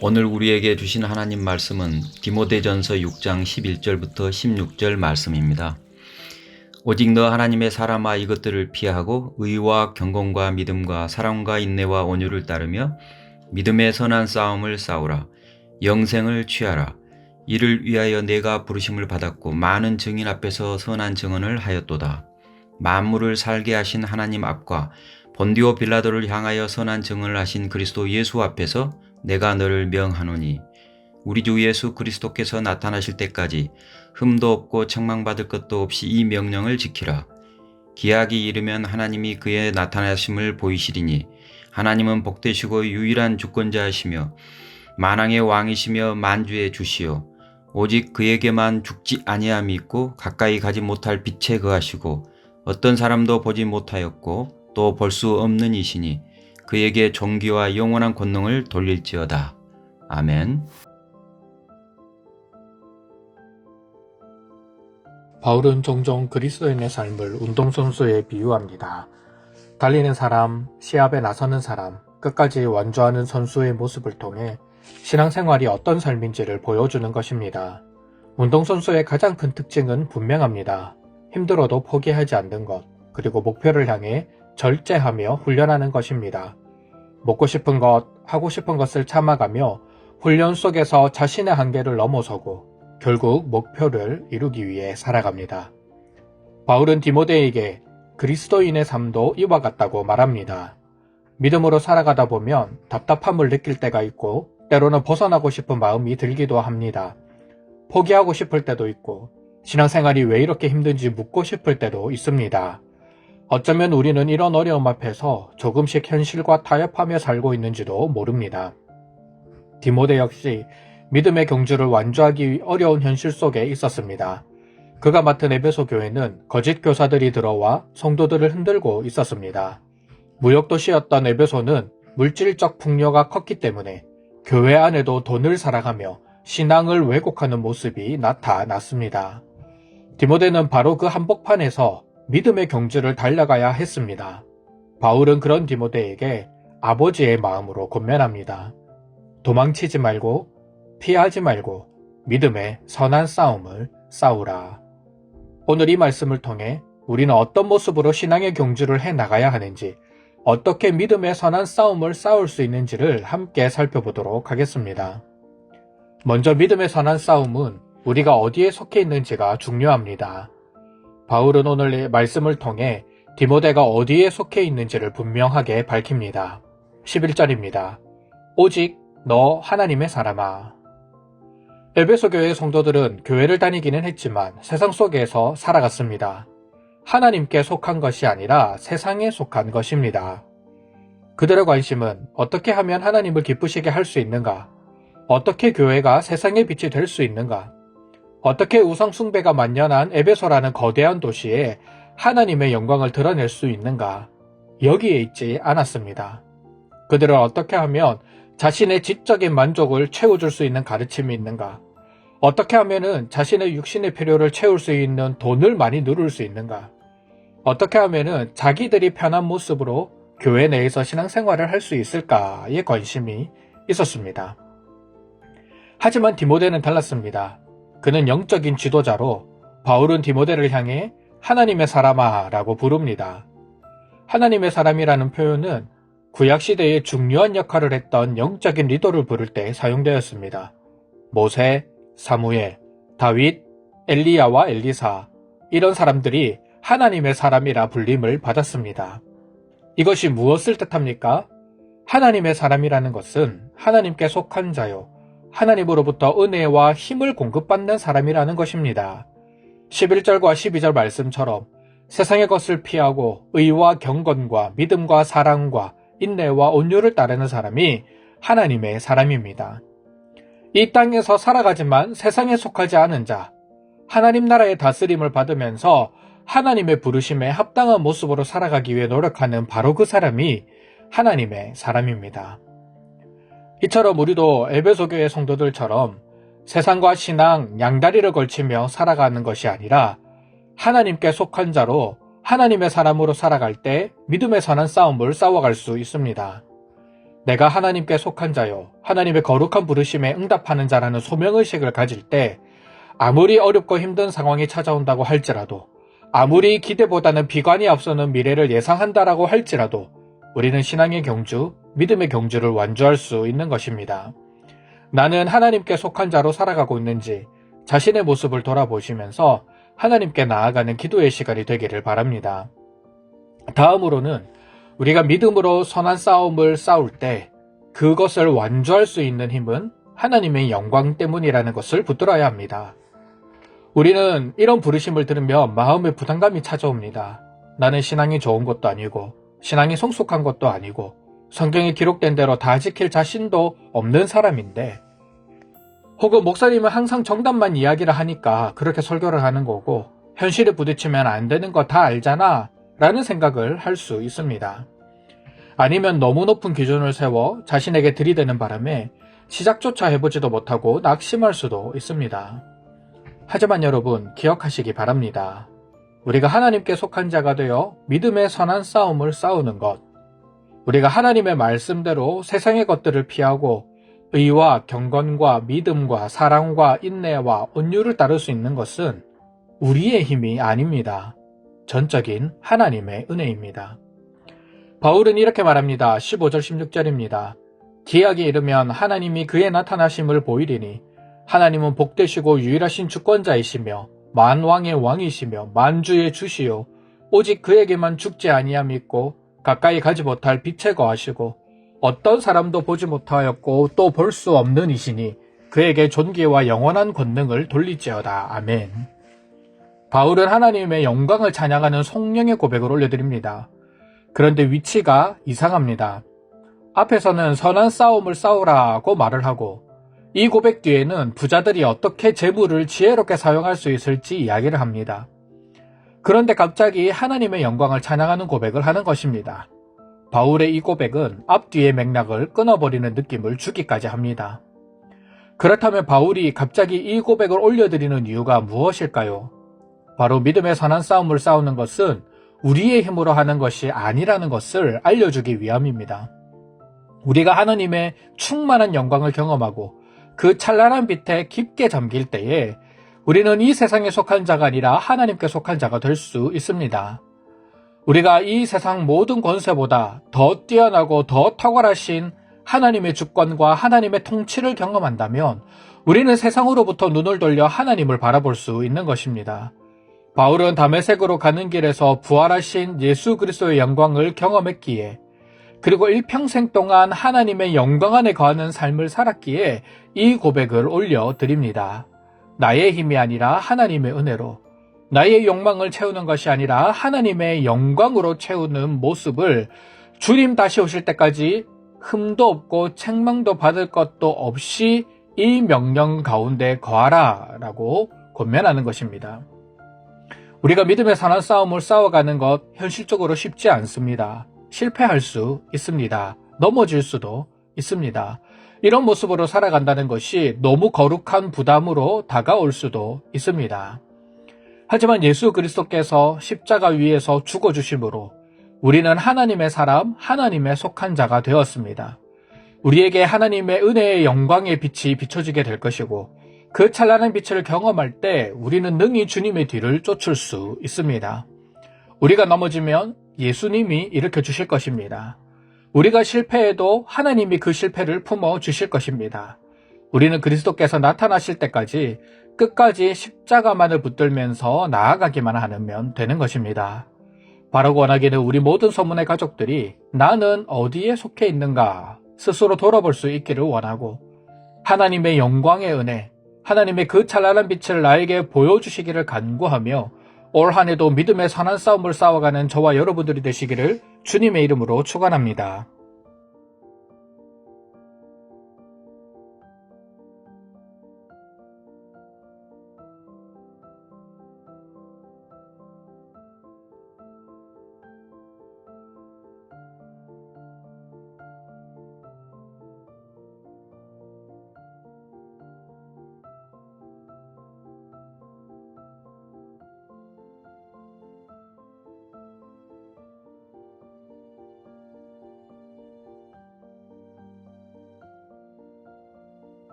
오늘 우리에게 주신 하나님 말씀은 디모데전서 6장 11절부터 16절 말씀입니다. 오직 너 하나님의 사람아 이것들을 피하고 의와 경건과 믿음과 사랑과 인내와 온유를 따르며 믿음의 선한 싸움을 싸우라. 영생을 취하라. 이를 위하여 내가 부르심을 받았고 많은 증인 앞에서 선한 증언을 하였도다. 만물을 살게 하신 하나님 앞과 본디오 빌라도를 향하여 선한 증언을 하신 그리스도 예수 앞에서 내가 너를 명하노니 우리 주 예수 그리스도께서 나타나실 때까지 흠도 없고 책망받을 것도 없이 이 명령을 지키라. 기약이 이르면 하나님이 그의 나타나심을 보이시리니 하나님은 복되시고 유일한 주권자이시며 만왕의 왕이시며 만주의 주시요 오직 그에게만 죽지 아니함이 있고 가까이 가지 못할 빛에 거하시고 어떤 사람도 보지 못하였고 또 볼 수 없는 이시니 그에게 존귀와 영원한 권능을 돌릴지어다. 아멘. 바울은 종종 그리스도인의 삶을 운동선수에 비유합니다. 달리는 사람, 시합에 나서는 사람, 끝까지 완주하는 선수의 모습을 통해 신앙생활이 어떤 삶인지를 보여주는 것입니다. 운동선수의 가장 큰 특징은 분명합니다. 힘들어도 포기하지 않는 것, 그리고 목표를 향해 절제하며 훈련하는 것입니다. 먹고 싶은 것, 하고 싶은 것을 참아가며 훈련 속에서 자신의 한계를 넘어서고 결국 목표를 이루기 위해 살아갑니다. 바울은 디모데에게 그리스도인의 삶도 이와 같다고 말합니다. 믿음으로 살아가다 보면 답답함을 느낄 때가 있고 때로는 벗어나고 싶은 마음이 들기도 합니다. 포기하고 싶을 때도 있고 신앙생활이 왜 이렇게 힘든지 묻고 싶을 때도 있습니다. 어쩌면 우리는 이런 어려움 앞에서 조금씩 현실과 타협하며 살고 있는지도 모릅니다. 디모데 역시 믿음의 경주를 완주하기 어려운 현실 속에 있었습니다. 그가 맡은 에베소 교회는 거짓 교사들이 들어와 성도들을 흔들고 있었습니다. 무역도시였던 에베소는 물질적 풍요가 컸기 때문에 교회 안에도 돈을 사랑하며 신앙을 왜곡하는 모습이 나타났습니다. 디모데는 바로 그 한복판에서 믿음의 경주를 달려가야 했습니다. 바울은 그런 디모데에게 아버지의 마음으로 권면합니다. 도망치지 말고 피하지 말고 믿음의 선한 싸움을 싸우라. 오늘 이 말씀을 통해 우리는 어떤 모습으로 신앙의 경주를 해나가야 하는지, 어떻게 믿음의 선한 싸움을 싸울 수 있는지를 함께 살펴보도록 하겠습니다. 먼저 믿음의 선한 싸움은 우리가 어디에 속해 있는지가 중요합니다. 바울은 오늘 말씀을 통해 디모데가 어디에 속해 있는지를 분명하게 밝힙니다. 11절입니다. 오직 너 하나님의 사람아. 에베소 교회의 성도들은 교회를 다니기는 했지만 세상 속에서 살아갔습니다. 하나님께 속한 것이 아니라 세상에 속한 것입니다. 그들의 관심은 어떻게 하면 하나님을 기쁘시게 할 수 있는가? 어떻게 교회가 세상의 빛이 될 수 있는가? 어떻게 우상 숭배가 만연한 에베소라는 거대한 도시에 하나님의 영광을 드러낼 수 있는가? 여기에 있지 않았습니다. 그들은 어떻게 하면 자신의 지적인 만족을 채워줄 수 있는 가르침이 있는가? 어떻게 하면은 자신의 육신의 필요를 채울 수 있는 돈을 많이 누릴 수 있는가? 어떻게 하면은 자기들이 편한 모습으로 교회 내에서 신앙생활을 할 수 있을까에 관심이 있었습니다. 하지만 디모데는 달랐습니다. 그는 영적인 지도자로 바울은 디모데를 향해 하나님의 사람아 라고 부릅니다. 하나님의 사람이라는 표현은 구약시대에 중요한 역할을 했던 영적인 리더를 부를 때 사용되었습니다. 모세, 사무엘, 다윗, 엘리야와 엘리사, 이런 사람들이 하나님의 사람이라 불림을 받았습니다. 이것이 무엇을 뜻합니까? 하나님의 사람이라는 것은 하나님께 속한 자요, 하나님으로부터 은혜와 힘을 공급받는 사람이라는 것입니다. 11절과 12절 말씀처럼 세상의 것을 피하고 의와 경건과 믿음과 사랑과 인내와 온유를 따르는 사람이 하나님의 사람입니다. 이 땅에서 살아가지만 세상에 속하지 않은 자, 하나님 나라의 다스림을 받으면서 하나님의 부르심에 합당한 모습으로 살아가기 위해 노력하는 바로 그 사람이 하나님의 사람입니다. 이처럼 우리도 에베소 교회 성도들처럼 세상과 신앙 양다리를 걸치며 살아가는 것이 아니라 하나님께 속한 자로 하나님의 사람으로 살아갈 때 믿음의 선한 싸움을 싸워갈 수 있습니다. 내가 하나님께 속한 자요, 하나님의 거룩한 부르심에 응답하는 자라는 소명의식을 가질 때 아무리 어렵고 힘든 상황이 찾아온다고 할지라도, 아무리 기대보다는 비관이 앞서는 미래를 예상한다라고 할지라도 우리는 신앙의 경주, 믿음의 경주를 완주할 수 있는 것입니다. 나는 하나님께 속한 자로 살아가고 있는지 자신의 모습을 돌아보시면서 하나님께 나아가는 기도의 시간이 되기를 바랍니다. 다음으로는 우리가 믿음으로 선한 싸움을 싸울 때 그것을 완주할 수 있는 힘은 하나님의 영광 때문이라는 것을 붙들어야 합니다. 우리는 이런 부르심을 들으면 마음에 부담감이 찾아옵니다. 나는 신앙이 좋은 것도 아니고 신앙이 성숙한 것도 아니고 성경에 기록된 대로 다 지킬 자신도 없는 사람인데, 혹은 목사님은 항상 정답만 이야기를 하니까 그렇게 설교를 하는 거고 현실에 부딪히면 안 되는 거 다 알잖아 라는 생각을 할 수 있습니다. 아니면 너무 높은 기준을 세워 자신에게 들이대는 바람에 시작조차 해보지도 못하고 낙심할 수도 있습니다. 하지만 여러분, 기억하시기 바랍니다. 우리가 하나님께 속한 자가 되어 믿음의 선한 싸움을 싸우는 것, 우리가 하나님의 말씀대로 세상의 것들을 피하고 의와 경건과 믿음과 사랑과 인내와 온유를 따를 수 있는 것은 우리의 힘이 아닙니다. 전적인 하나님의 은혜입니다. 바울은 이렇게 말합니다. 15절 16절입니다. 기약에 이르면 하나님이 그의 나타나심을 보이리니 하나님은 복되시고 유일하신 주권자이시며 만왕의 왕이시며 만주의 주시요 오직 그에게만 죽지 아니함이 있고 가까이 가지 못할 빛에 거하시고 어떤 사람도 보지 못하였고 또 볼 수 없는 이시니 그에게 존귀와 영원한 권능을 돌리지어다. 아멘. 바울은 하나님의 영광을 찬양하는 성령의 고백을 올려드립니다. 그런데 위치가 이상합니다. 앞에서는 선한 싸움을 싸우라고 말을 하고 이 고백 뒤에는 부자들이 어떻게 재물을 지혜롭게 사용할 수 있을지 이야기를 합니다. 그런데 갑자기 하나님의 영광을 찬양하는 고백을 하는 것입니다. 바울의 이 고백은 앞뒤의 맥락을 끊어버리는 느낌을 주기까지 합니다. 그렇다면 바울이 갑자기 이 고백을 올려드리는 이유가 무엇일까요? 바로 믿음의 선한 싸움을 싸우는 것은 우리의 힘으로 하는 것이 아니라는 것을 알려주기 위함입니다. 우리가 하나님의 충만한 영광을 경험하고 그 찬란한 빛에 깊게 잠길 때에 우리는 이 세상에 속한 자가 아니라 하나님께 속한 자가 될 수 있습니다. 우리가 이 세상 모든 권세보다 더 뛰어나고 더 탁월하신 하나님의 주권과 하나님의 통치를 경험한다면 우리는 세상으로부터 눈을 돌려 하나님을 바라볼 수 있는 것입니다. 바울은 다메섹으로 가는 길에서 부활하신 예수 그리스도의 영광을 경험했기에, 그리고 일평생 동안 하나님의 영광 안에 거하는 삶을 살았기에 이 고백을 올려드립니다. 나의 힘이 아니라 하나님의 은혜로, 나의 욕망을 채우는 것이 아니라 하나님의 영광으로 채우는 모습을 주님 다시 오실 때까지 흠도 없고 책망도 받을 것도 없이 이 명령 가운데 거하라 라고 권면하는 것입니다. 우리가 믿음의 선한 싸움을 싸워가는 것 현실적으로 쉽지 않습니다. 실패할 수 있습니다. 넘어질 수도 있습니다. 이런 모습으로 살아간다는 것이 너무 거룩한 부담으로 다가올 수도 있습니다. 하지만 예수 그리스도께서 십자가 위에서 죽어주심으로 우리는 하나님의 사람, 하나님의 속한 자가 되었습니다. 우리에게 하나님의 은혜의 영광의 빛이 비춰지게 될 것이고 그 찬란한 빛을 경험할 때 우리는 능히 주님의 뒤를 쫓을 수 있습니다. 우리가 넘어지면 예수님이 일으켜 주실 것입니다. 우리가 실패해도 하나님이 그 실패를 품어 주실 것입니다. 우리는 그리스도께서 나타나실 때까지 끝까지 십자가만을 붙들면서 나아가기만 하면 되는 것입니다. 바라고 원하기는 우리 모든 소문의 가족들이 나는 어디에 속해 있는가 스스로 돌아볼 수 있기를 원하고, 하나님의 영광의 은혜, 하나님의 그 찬란한 빛을 나에게 보여주시기를 간구하며 올 한 해도 믿음의 선한 싸움을 싸워가는 저와 여러분들이 되시기를 주님의 이름으로 축원합니다.